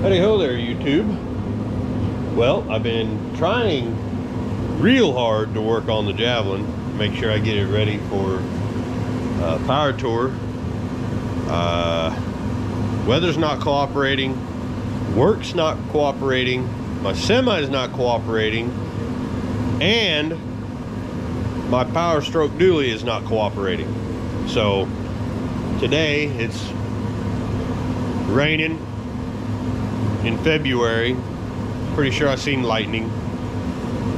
Howdy ho there, YouTube. Well, I've been trying real hard to work on the Javelin, make sure I get it ready for power tour. Weather's not cooperating, work's not cooperating, my semi is not cooperating, and my Power Stroke dually is not cooperating. So today it's raining in February. Pretty sure I seen lightning.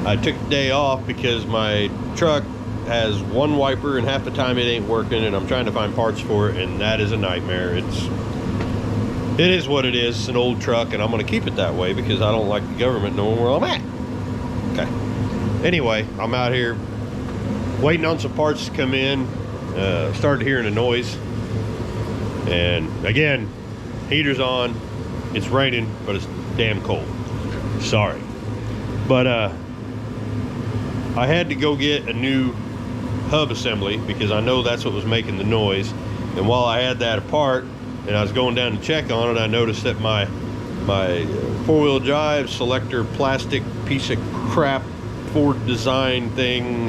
I took the day off because my truck has one wiper and half the time it ain't working, and I'm trying to find parts for it, and that is a nightmare. It is what it is. It's an old truck, and I'm going to keep it that way because I don't like the government knowing where I'm at. Okay. Anyway, I'm out here waiting on some parts to come in. Started hearing a noise, and again, heater's on. It's raining, but it's damn cold. Sorry. But I had to go get a new hub assembly because I know that's what was making the noise. And while I had that apart and I was going down to check on it, I noticed that my four-wheel drive selector plastic piece of crap Ford design thing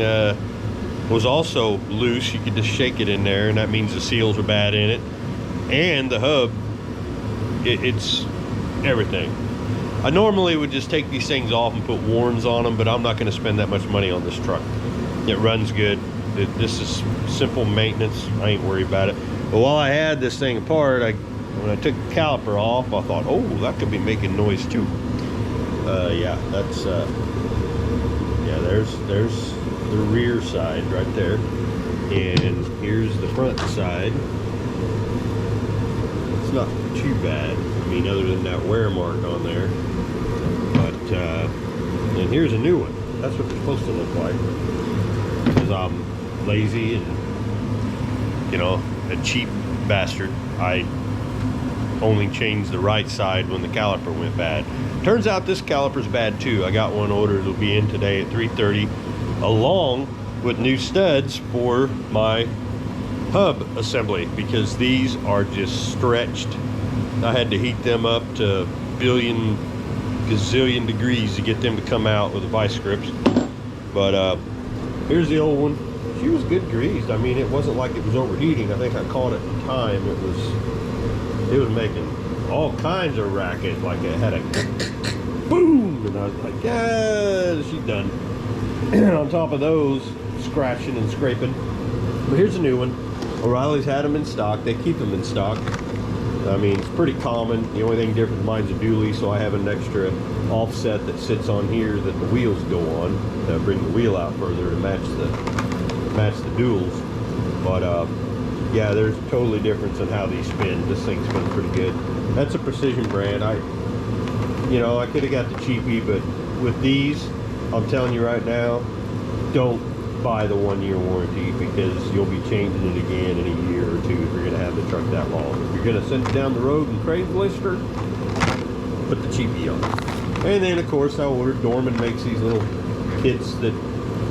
was also loose. You could just shake it in there, and that means the seals are bad in it. And the hub, it's everything. I normally would just take these things off and put warns on them, but I'm not going to spend that much money on this truck. It runs good. This is simple maintenance. I ain't worried about it. But while I had this thing apart, when I took the caliper off, I thought, oh, that could be making noise too. Yeah, that's yeah. There's the rear side right there, and here's the front side. It's not too bad. I mean, other than that wear mark on there. But and here's a new one. That's what they're supposed to look like. Because I'm lazy and, you know, a cheap bastard. I only changed the right side when the caliper went bad. Turns out this caliper's bad too. I got one ordered. It'll be in today at 3:30, along with new studs for my hub assembly, because these are just stretched. I had to heat them up to gazillion degrees to get them to come out with the vice grips. But here's the old one. She was good greased. I mean, it wasn't like it was overheating. I think I caught it in time. It was making all kinds of racket, like it had a boom, and I was like, yeah, she's done. On top of those, scratching and scraping. But here's a new one. O'Reilly's had them in stock. They keep them in stock. I mean, it's pretty common. The only thing different, mine's a dually, so I have an extra offset that sits on here that the wheels go on to bring the wheel out further to match the duals. But yeah, there's a totally difference in how these spin. This thing spins pretty good. That's a Precision brand. I could have got the cheapie, but with these, I'm telling you right now, don't buy the 1-year warranty, because you'll be changing it again in a year or two if you're going to have the truck that long. If you're going to send it down the road and Craigslist her, put the cheapie on. And then of course I ordered, Dorman makes these little kits that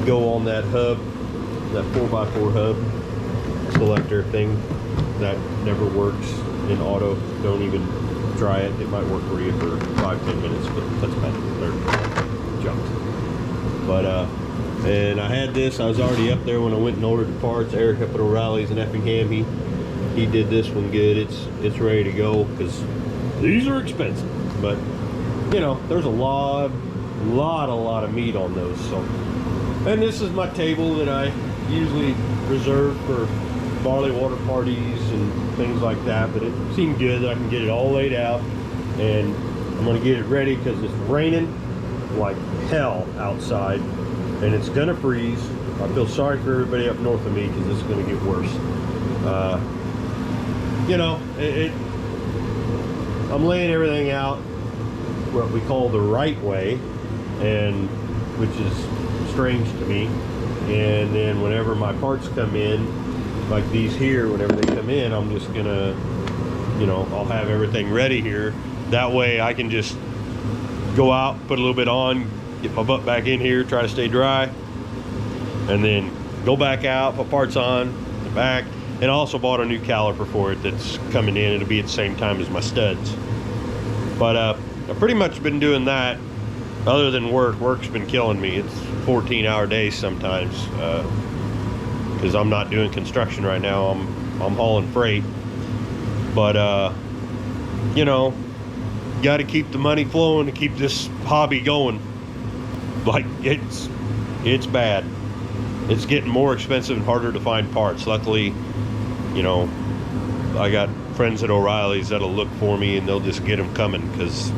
go on that hub, that 4x4 hub selector thing that never works in auto. Don't even try it. It might work for you for 5-10 minutes, but that's bad. They're junk. But and I had this. I was already up there when I went and ordered the parts. Eric up at O'Reilly's in Effingham, he did this one good. It's ready to go, because these are expensive. But you know, there's a lot of meat on those. So, and this is my table that I usually reserve for barley water parties and things like that. But it seemed good that I can get it all laid out, and I'm gonna get it ready because it's raining like hell outside. And it's gonna freeze. I feel sorry for everybody up north of me, because it's gonna get worse. You know, I'm laying everything out what we call the right way, and which is strange to me. And then whenever my parts come in, like these here, whenever they come in, I'm just gonna, you know, I'll have everything ready here. That way I can just go out, put a little bit on, get my butt back in here, try to stay dry, and then go back out, put parts on the back. And I also bought a new caliper for it that's coming in. It'll be at the same time as my studs. But I've pretty much been doing that. Other than work's been killing me. It's 14-hour days sometimes, because I'm not doing construction right now. I'm hauling freight. But you know, got to keep the money flowing to keep this hobby going. Like, it's bad. It's getting more expensive and harder to find parts. Luckily, you know, I got friends at O'Reilly's that'll look for me, and they'll just get them coming, because,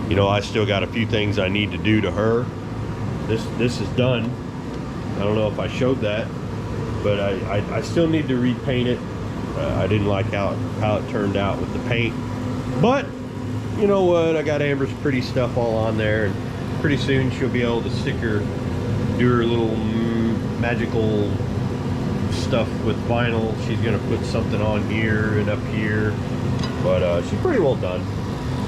you know, I still got a few things I need to do to her. This is done. I don't know if I showed that, but I still need to repaint it. I didn't like how it turned out with the paint, but you know what, I got Amber's pretty stuff all on there, and pretty soon she'll be able to do her little magical stuff with vinyl. She's gonna put something on here and up here, but she's pretty well done.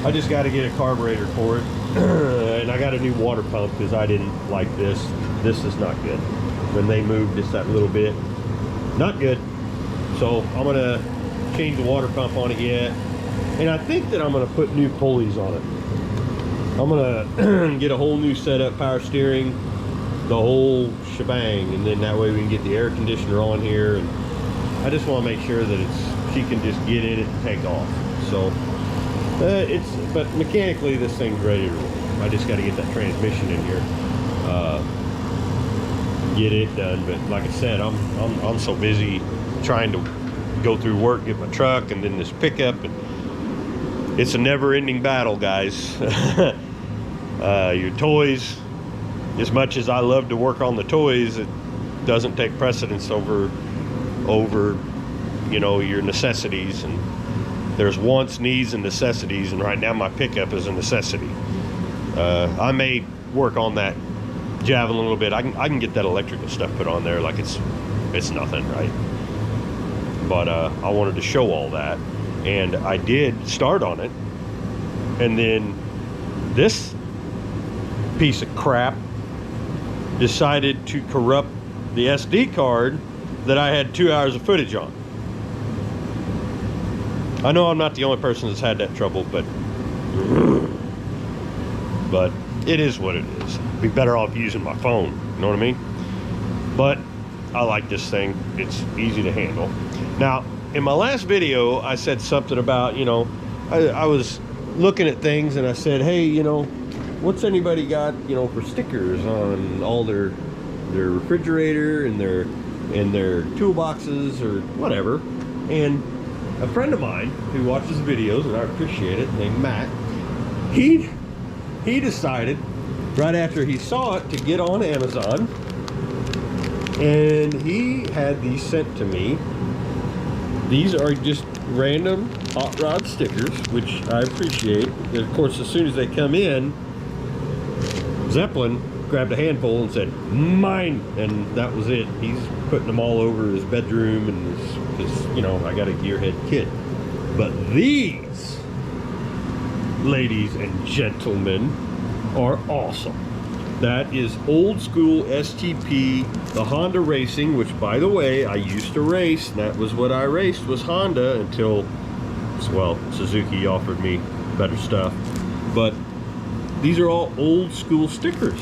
I just got to get a carburetor for it, and I got a new water pump because I didn't like this. This is not good. When they moved just that little bit, not good. So I'm gonna change the water pump on it yet, and I think that I'm gonna put new pulleys on it. I'm gonna get a whole new setup, power steering, the whole shebang, and then that way we can get the air conditioner on here. And I just want to make sure that she can just get in it and take off. So but mechanically this thing's ready to roll. I just got to get that transmission in here, get it done. But like I said, I'm so busy trying to go through work, get my truck, and then this pickup, and it's a never-ending battle, guys. Your toys, as much as I love to work on the toys, it doesn't take precedence over you know, your necessities. And there's wants, needs, and necessities, and right now my pickup is a necessity. I may work on that Javelin a little bit. I can get that electrical stuff put on there like it's nothing, right? But I wanted to show all that, and I did start on it, and then this piece of crap decided to corrupt the SD card that I had 2 hours of footage on. I know I'm not the only person that's had that trouble, but it is what it is. Be better off using my phone, you know what I mean? But I like this thing. It's easy to handle. Now, in my last video, I said something about, you know, I was looking at things and I said, hey, you know, what's anybody got, you know, for stickers on all their refrigerator and their toolboxes or whatever? And a friend of mine who watches videos, and I appreciate it, named Matt, he decided right after he saw it to get on Amazon, and he had these sent to me. These are just random hot rod stickers, which I appreciate. And of course, as soon as they come in, Zeppelin grabbed a handful and said, mine, and that was it. He's putting them all over his bedroom, and because, you know, I got a gearhead kit. But these, ladies and gentlemen, are awesome. That is old school STP, the Honda Racing, which, by the way, I used to race. That was what I raced, was Honda, until, well, Suzuki offered me better stuff. But these are all old school stickers,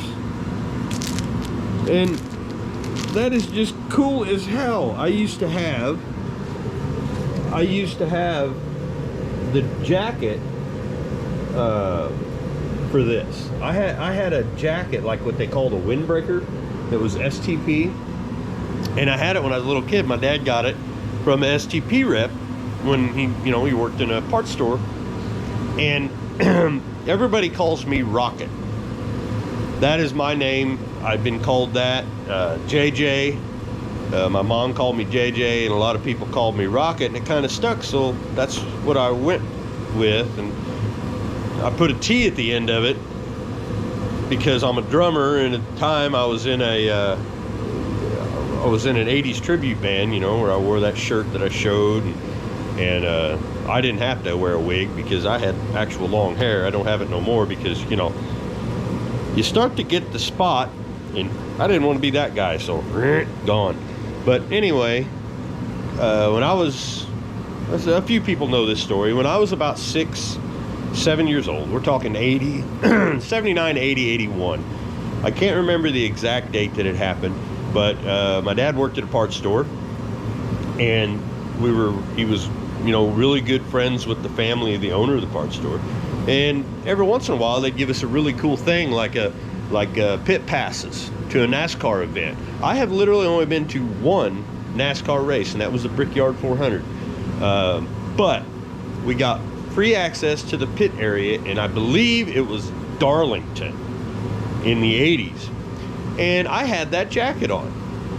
and that is just cool as hell. I used to have the jacket for this. I had a jacket like what they called a windbreaker that was STP, and I had it when I was a little kid. My dad got it from an STP rep when he worked in a parts store, and everybody calls me Rocket. That is my name. I've been called that. JJ. My mom called me JJ, and a lot of people called me Rocket, and it kind of stuck, so that's what I went with. And I put a T at the end of it because I'm a drummer, and at the time I was in an 80s tribute band, you know, where I wore that shirt that I showed, and I didn't have to wear a wig because I had actual long hair. I don't have it no more because, you know, you start to get the spot, and I didn't want to be that guy, so gone. But anyway, when I was, a few people know this story. When I was about 6 7 years old. We're talking 80, 79, 80, 81. I can't remember the exact date that it happened, but my dad worked at a parts store, and he was, really good friends with the family of the owner of the parts store. And every once in a while, they'd give us a really cool thing, like pit passes to a NASCAR event. I have literally only been to one NASCAR race, and that was the Brickyard 400. But we got free access to the pit area, and I believe it was Darlington in the 80s. And I had that jacket on.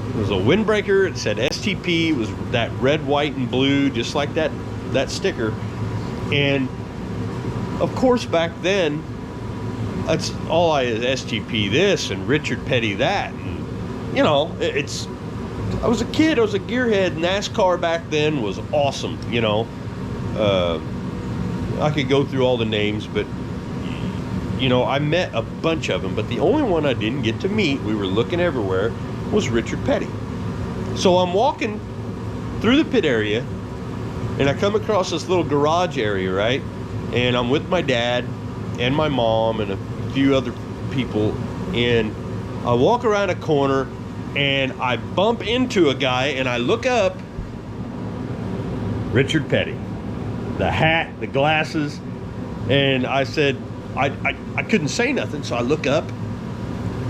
It was a windbreaker. It said STP. It was that red, white, and blue, just like that sticker. And of course, back then, that's all I is STP this and Richard Petty that. And, I was a kid. I was a gearhead. NASCAR back then was awesome. I could go through all the names, but I met a bunch of them. But the only one I didn't get to meet, we were looking everywhere, was Richard Petty. So I'm walking through the pit area, and I come across this little garage area, right? And I'm with my dad and my mom and a few other people, and I walk around a corner, and I bump into a guy, and I look up. Richard Petty. The hat, the glasses, and I said, I couldn't say nothing, so I look up,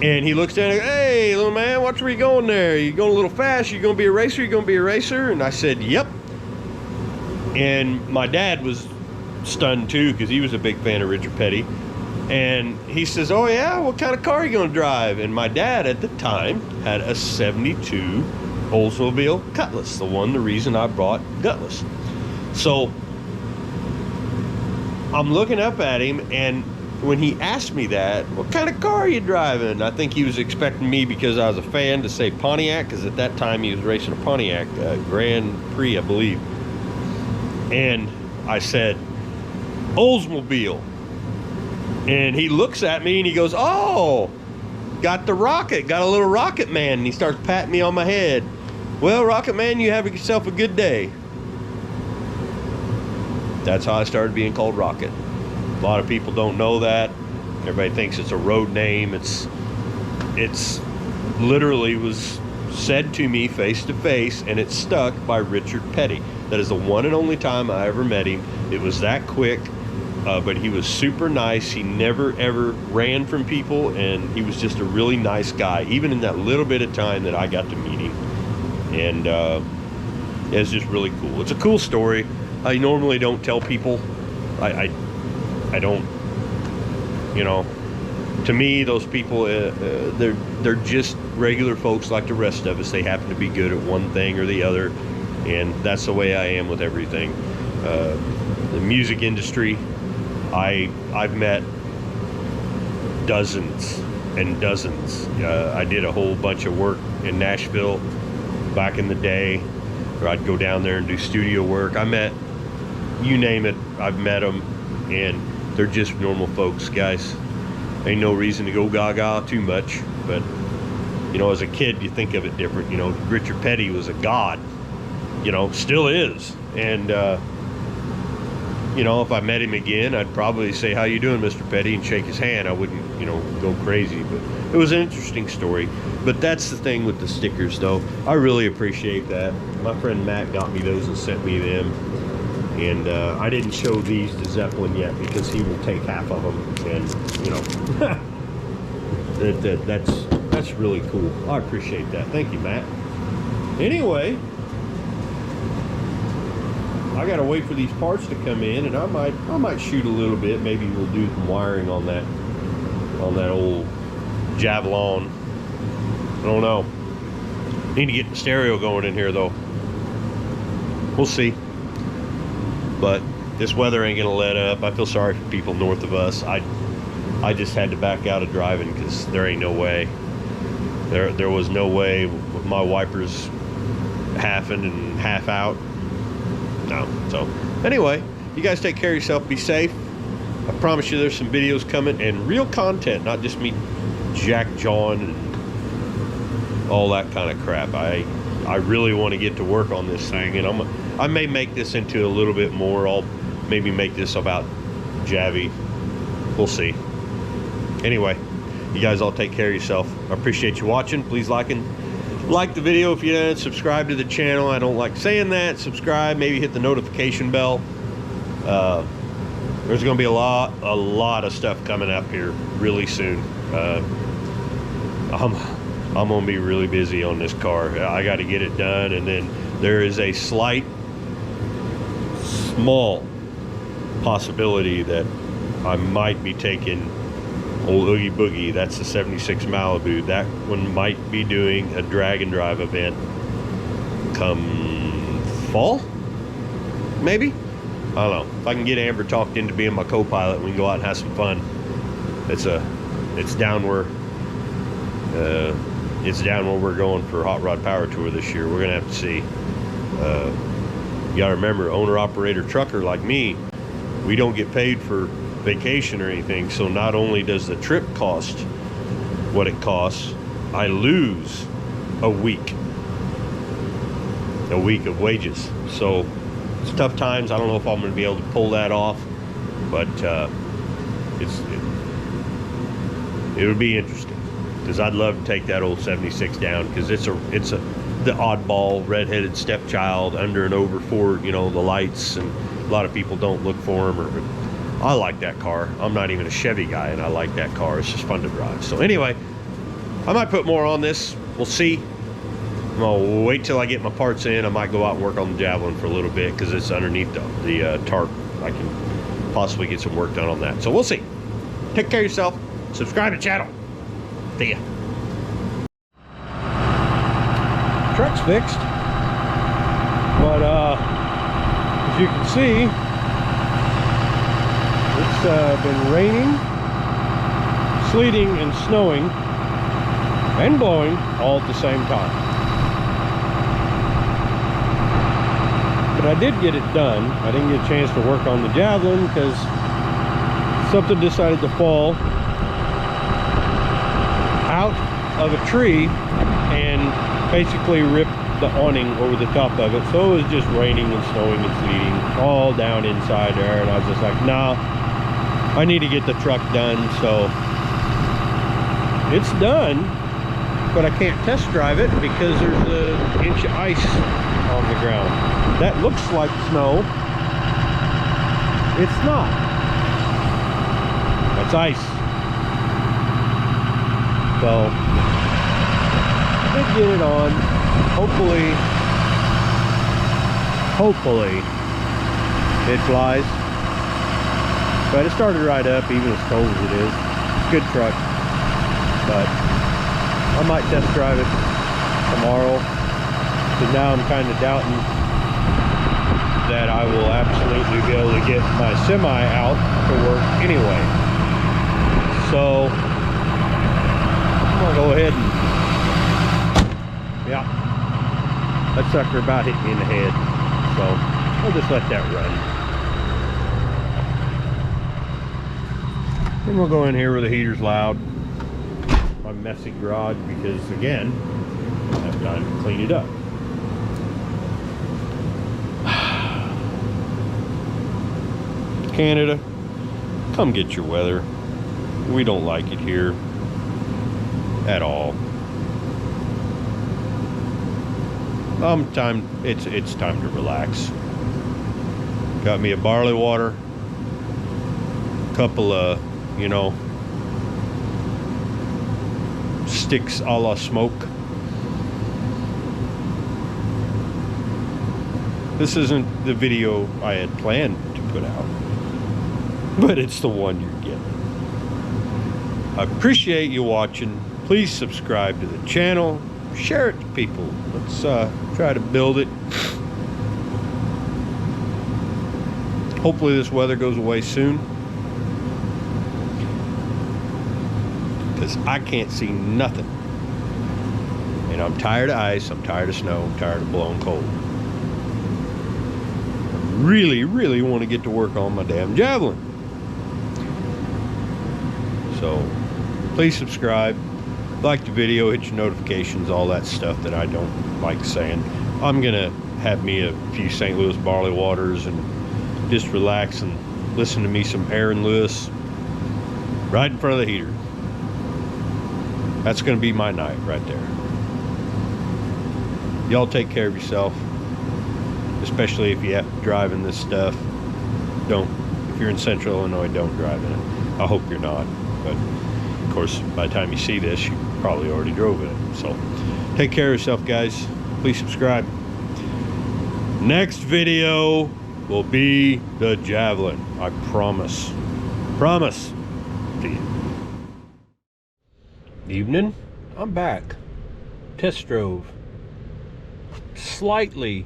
and he looks down and goes, "Hey, little man, watch where you going there. You going a little fast? You gonna be a racer? You gonna be a racer?" And I said, "Yep." And my dad was stunned too, because he was a big fan of Richard Petty. And he says, "Oh yeah, what kind of car are you gonna drive?" And my dad at the time had a 72 Oldsmobile Cutlass, the reason I brought Gutless. So I'm looking up at him, and when he asked me that, "What kind of car are you driving?" I think he was expecting me, because I was a fan, to say Pontiac, because at that time he was racing a Pontiac Grand Prix, I believe. And I said, "Oldsmobile." And he looks at me and he goes, "Oh, got the rocket, got a little Rocket Man." And he starts patting me on my head. "Well, Rocket Man, you have yourself a good day." That's how I started being called Rocket. A lot of people don't know that. Everybody thinks it's a road name. It's literally was said to me face to face, and it stuck, by Richard Petty. That is the one and only time I ever met him. It was that quick, but he was super nice. He never ever ran from people, and he was just a really nice guy, even in that little bit of time that I got to meet him. And it's just really cool. It's a cool story. I normally don't tell people. I don't, to me, those people, they're just regular folks like the rest of us. They happen to be good at one thing or the other, and that's the way I am with everything. The music industry, I've met dozens and dozens. I did a whole bunch of work in Nashville back in the day, or I'd go down there and do studio work. I met, you name it, I've met them, and they're just normal folks, guys. Ain't no reason to go gaga too much, but as a kid you think of it different. Richard Petty was a god, still is. And if I met him again, I'd probably say, "How you doing, Mr. Petty?" and shake his hand. I wouldn't, go crazy, but it was an interesting story. But that's the thing with the stickers, though. I really appreciate that. My friend Matt got me those and sent me them. And I didn't show these to Zeppelin yet, because he will take half of them, and that's really cool. I appreciate that. Thank you, Matt. Anyway, I gotta wait for these parts to come in, and I might shoot a little bit. Maybe we'll do some wiring on that old Javelin. I don't know. Need to get the stereo going in here, though. We'll see. But this weather ain't gonna let up. I feel sorry for people north of us. I just had to back out of driving, because there ain't no way. There was no way with my wipers half in and half out. No. So anyway, you guys take care of yourself. Be safe. I promise you there's some videos coming, and real content, not just me jack-jawing and all that kind of crap. I really want to get to work on this thing, and I may make this into a little bit more. I'll maybe make this about Javi. We'll see. Anyway, you guys all take care of yourself. I appreciate you watching. Please like the video if you didn't. Subscribe to the channel. I don't like saying that. Subscribe. Maybe hit the notification bell. There's going to be a lot of stuff coming up here really soon. I'm going to be really busy on this car. I got to get it done, and then there is a small possibility that I might be taking old Oogie Boogie. That's the 76 Malibu. That one might be doing a drag and drive event come fall, maybe. I don't know. If I can get Amber talked into being my co-pilot, we can go out and have some fun. It's down where we're going for Hot Rod Power Tour this year. We're gonna have to see. You gotta remember, owner operator trucker like me, we don't get paid for vacation or anything. So not only does the trip cost what it costs, I lose a week of wages. So it's tough times. I don't know if I'm going to be able to pull that off, but it would be interesting, because I'd love to take that old 76 down, because it's the oddball redheaded stepchild under and over for, you know, the lights, and a lot of people don't look for them. Or I like that car. I'm not even a Chevy guy, and I like that car. It's just fun to drive. So anyway, I might put more on this. We'll see. I'll wait till I get my parts in. I might go out and work on the Javelin for a little bit, because it's underneath the tarp. I can possibly get some work done on that. So we'll see. Take care of yourself. Subscribe to the channel. See ya. Truck's fixed. But as you can see, it's been raining, sleeting, and snowing, and blowing all at the same time. But I did get it done. I didn't get a chance to work on the Javelin because something decided to fall out of a tree and basically ripped the awning over the top of it. So it was just raining and snowing and sleeting all down inside there, and I was just like, nah, I need to get the truck done. So it's done, but I can't test drive it because there's an inch of ice on the ground. That looks like snow. It's not. That's ice. So I did get it on. Hopefully it flies. But it started right up, even as cold as it is. Good truck. But I might test drive it tomorrow, because now I'm kind of doubting that I will absolutely be able to get my semi out to work anyway. So I'm gonna go ahead and, yeah, that sucker about hit me in the head, so I'll just let that run. Then we'll go in here where the heater's loud. My messy garage, because again, I've got to clean it up. Canada, come get your weather. We don't like it here at all. It's time to relax. Got me a barley water, couple of, you know, sticks a la smoke. This isn't the video I had planned to put out, but it's the one you're getting. I appreciate you watching. Please subscribe to the channel. Share it to people. Let's try to build it. Hopefully this weather goes away soon, because I can't see nothing. And I'm tired of ice, I'm tired of snow, I'm tired of blowing cold. I really, really want to get to work on my damn Javelin. So please subscribe, like the video, hit your notifications, all that stuff that I don't like saying. I'm gonna have me a few St. Louis barley waters and just relax and listen to me some Aaron Lewis right in front of the heater. That's going to be my night right there. Y'all take care of yourself, especially if you have to drive in this stuff. If you're in Central Illinois, don't drive in it. I hope you're not, but of course, by the time you see this, you probably already drove in it. So take care of yourself, guys. Please subscribe. Next video will be the Javelin. I promise. Promise to you. Evening. I'm back. Test drove. Slightly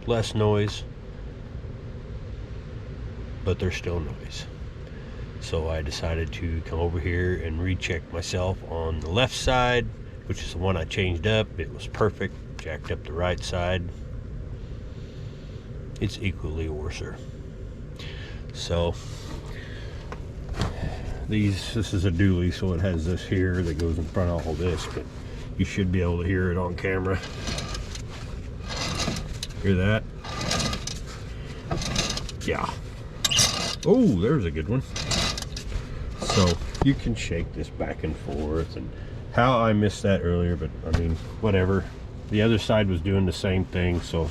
less noise, but there's still noise. So I decided to come over here and recheck myself on the left side, which is the one I changed up. It was perfect. Jacked up the right side. It's equally worser. So this is a dually, so it has this here that goes in front of all this, but you should be able to hear it on camera. Hear that? Yeah. Oh, there's a good one. So you can shake this back and forth, and how I missed that earlier, but I mean, whatever. The other side was doing the same thing, so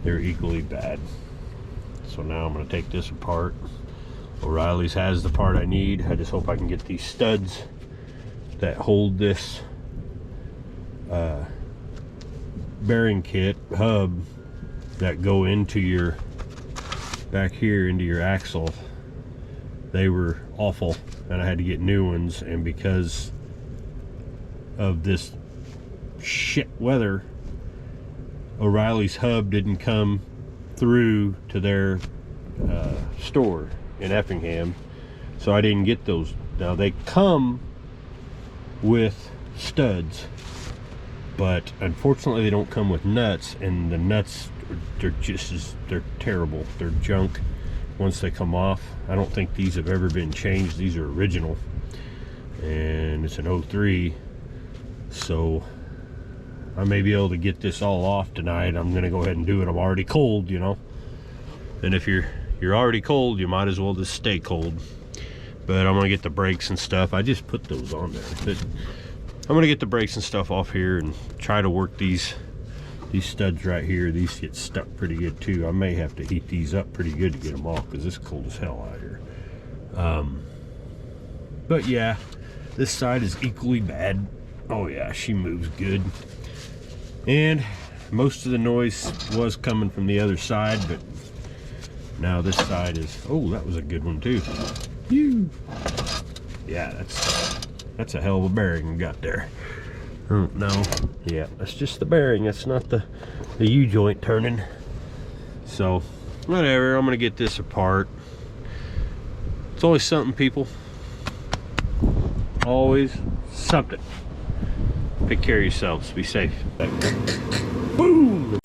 they're equally bad. So now I'm going to take this apart. O'Reilly's has the part I need. I just hope I can get these studs that hold this bearing kit hub that go into your back here into your axle. They were awful and I had to get new ones, and because of this shit weather, O'Reilly's hub didn't come through to their store in Effingham, so I didn't get those. Now they come with studs, but unfortunately they don't come with nuts, and the nuts, they're terrible. They're junk once they come off. I don't think these have ever been changed. These are original, and it's an 03, so I may be able to get this all off tonight. I'm gonna go ahead and do it. I'm already cold, you know, and if you're already cold, you might as well just stay cold. But I'm gonna get the brakes and stuff. I just put those on there, but I'm gonna get the brakes and stuff off here and try to work these studs right here. These get stuck pretty good too. I may have to heat these up pretty good to get them off, because it's cold as hell out here. But yeah, this side is equally bad. Oh yeah, she moves good, and most of the noise was coming from the other side, but now this side is, oh, that was a good one too. Phew. Yeah, that's a hell of a bearing we got there. Oh, no, yeah, that's just the bearing. That's not the U-joint turning. So, whatever, I'm gonna get this apart. It's always something, people. Always something. Take care of yourselves. Be safe. Boom!